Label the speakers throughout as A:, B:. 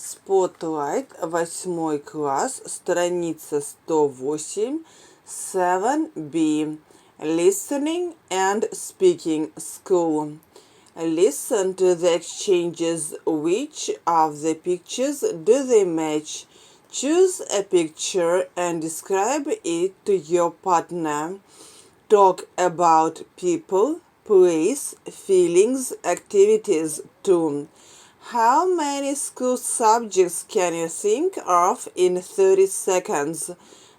A: Spotlight, 8 класс, страница 108, 7b. Listening and Speaking School. Listen to the exchanges. Which of the pictures do they match? Choose a picture and describe it to your partner. Talk about people, place, feelings, activities too. How many school subjects can you think of in 30 seconds?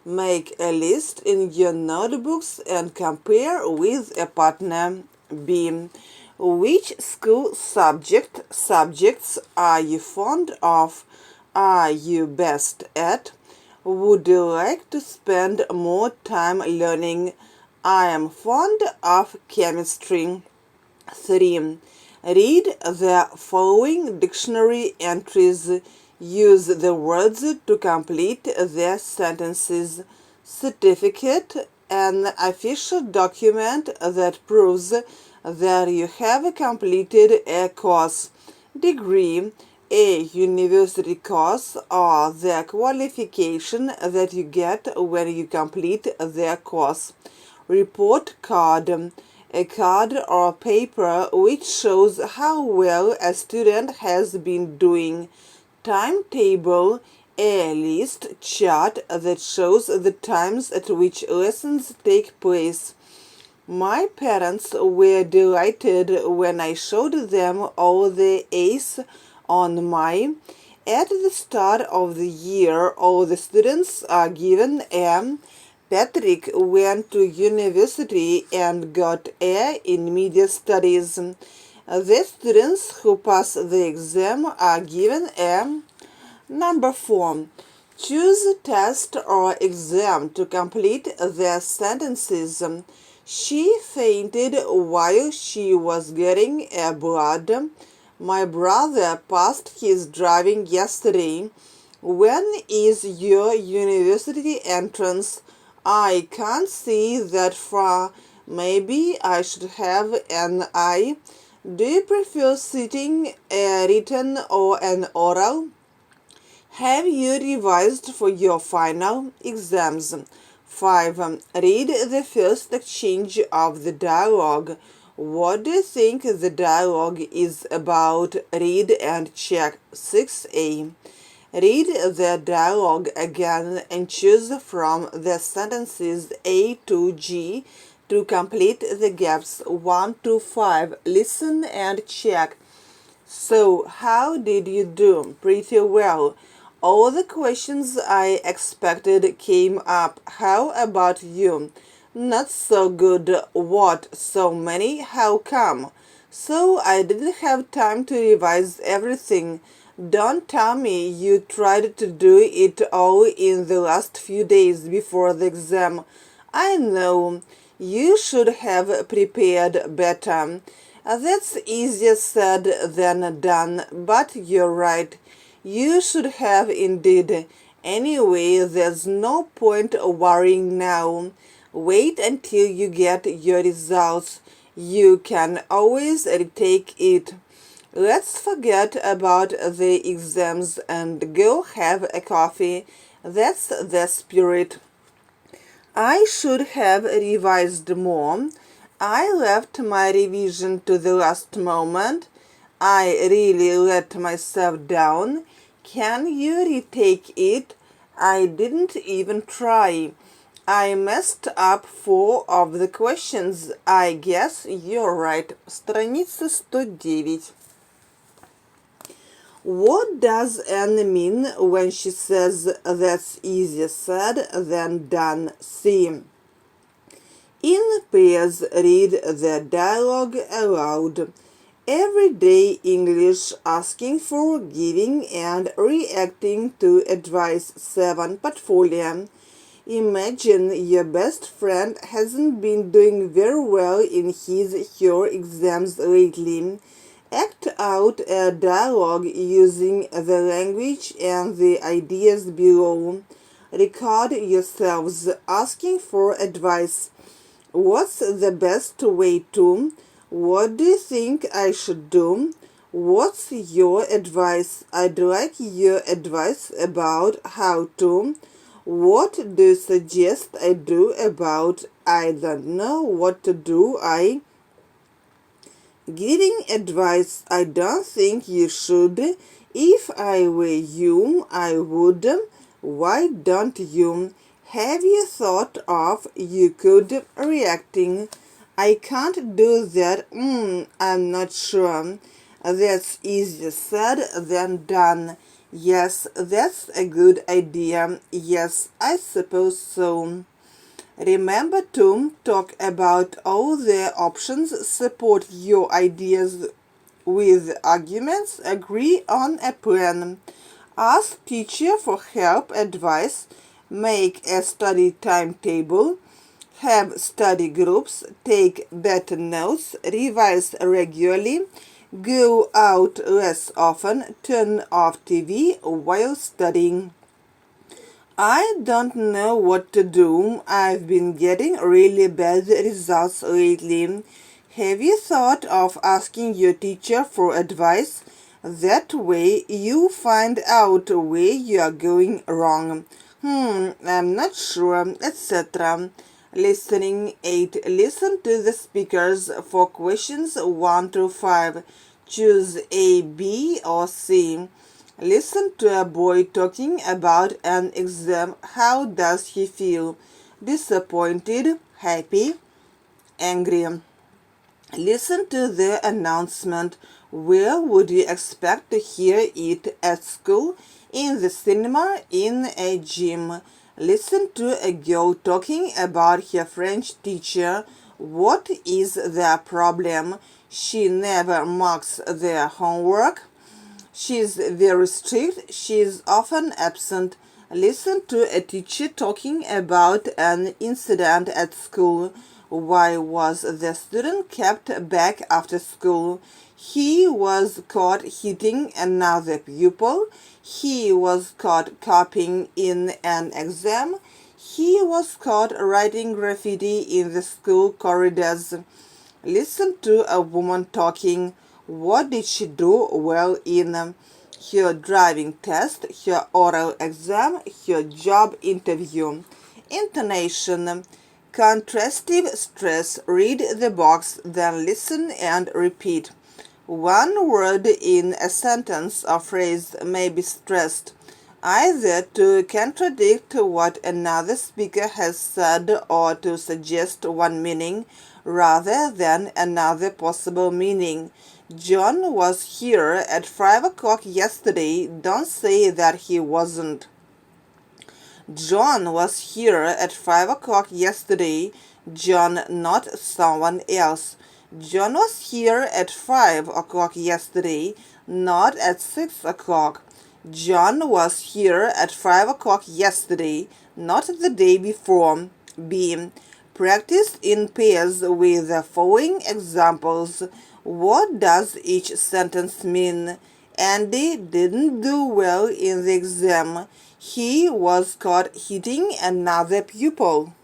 A: Make a list in your notebooks and compare with a partner. B. Which school subjects are you fond of? Are you best at? Would you like to spend more time learning? I am fond of chemistry. 3. Read the following dictionary entries. Use the words to complete their sentences. Certificate, an official document that proves that you have completed a course. Degree, a university course or the qualification that you get when you complete the course. Report card, a card or paper which shows how well a student has been doing. Timetable, a list chart that shows the times at which lessons take place. My parents were delighted when I showed them all the A's on my. At the start of the year, all the students are given a. Patrick went to university and got A in media studies. The students who pass the exam are given a. Number 4. Choose a test or exam to complete the sentences. She fainted while she was getting a blood. My brother passed his driving yesterday. When is your university entrance? I can't see that far. Maybe I should have an eye. Do you prefer sitting, a written or an oral? Have you revised for your final exams? 5. Read the first exchange of the dialogue. What do you think the dialogue is about? Read and check. 6a. Read the dialogue again and choose from the sentences A to G to complete the gaps 1 to 5. Listen and check. So, how did you do? Pretty well. All the questions I expected came up. How about you? Not so good. What? So many? How come? So I didn't have time to revise everything. Don't tell me you tried to do it all in the last few days before the exam. I know. You should have prepared better. That's easier said than done, but you're right. You should have indeed. Anyway, there's no point worrying now. Wait until you get your results. You can always retake it. Let's forget about the exams and go have a coffee. That's the spirit. I should have revised more. I left my revision to the last moment. I really let myself down. Can you retake it? I didn't even try. I messed up 4 of the questions. I guess you're right. Страница 109. What does Anne mean when she says that's easier said than done? C. In pairs, read the dialogue aloud. Everyday English, asking for, giving, and reacting to advice. 7. Portfolio. Imagine your best friend hasn't been doing very well in his/her exams lately. Act out a dialogue using the language and the ideas below. Record yourselves asking for advice. What's the best way to? What do you think I should do? What's your advice? I'd like your advice about how to. What do you suggest I do about I don't know what to do? Giving advice. I don't think you should. If I were you, I would. Why don't you? Have you thought of you could reacting? I can't do that. I'm not sure. That's easier said than done. Yes, that's a good idea. Yes, I suppose so. Remember to talk about all the options, support your ideas with arguments, agree on a plan. Ask teacher for help, advice, make a study timetable, have study groups, take better notes, revise regularly, go out less often, turn off TV while studying. I don't know what to do. I've been getting really bad results lately. Have you thought of asking your teacher for advice? That way you find out where you are going wrong. I'm not sure, etc. Listening 8. Listen to the speakers for questions 1 to 5. Choose A, B, or C. Listen to a boy talking about an exam. How does he feel? Disappointed, happy, angry. Listen to the announcement. Where would you expect to hear it? At school, in the cinema, in a gym. Listen to a girl talking about her French teacher. What is their problem? She never marks their homework. She's very strict. She's often absent. Listen to a teacher talking about an incident at school. Why was the student kept back after school? He was caught hitting another pupil. He was caught copying in an exam. He was caught writing graffiti in the school corridors. Listen to a woman talking. What did she do well in? Her driving test, her oral exam, her job interview. Intonation. Contrastive stress. Read the box, then listen and repeat. One word in a sentence or phrase may be stressed, either to contradict what another speaker has said or to suggest one meaning rather than another possible meaning. John was here at 5 o'clock yesterday. Don't say that he wasn't. John was here at 5 o'clock yesterday. John, not someone else. John was here at 5 o'clock yesterday, not at 6 o'clock. John was here at 5 o'clock yesterday, not the day before. B. Practice in pairs with the following examples. What does each sentence mean? Andy didn't do well in the exam. He was caught hitting another pupil.